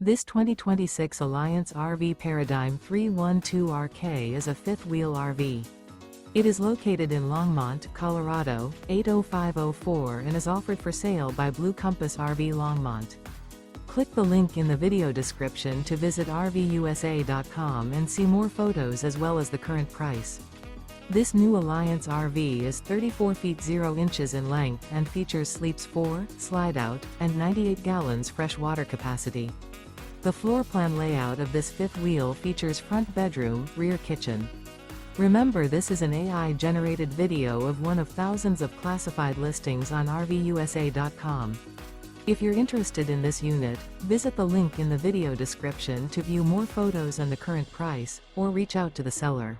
This 2026 Alliance RV Paradigm 312RK is a fifth-wheel RV. It is located in Longmont, Colorado, 80504 and is offered for sale by Blue Compass RV Longmont. Click the link in the video description to visit RVUSA.com and see more photos as well as the current price. This new Alliance RV is 34 feet 0 inches in length and features sleeps 4, slide-out, and 98 gallons fresh water capacity. The floor plan layout of this fifth wheel features front bedroom, rear kitchen. Remember, this is an AI-generated video of one of thousands of classified listings on RVUSA.com. If you're interested in this unit, visit the link in the video description to view more photos and the current price, or reach out to the seller.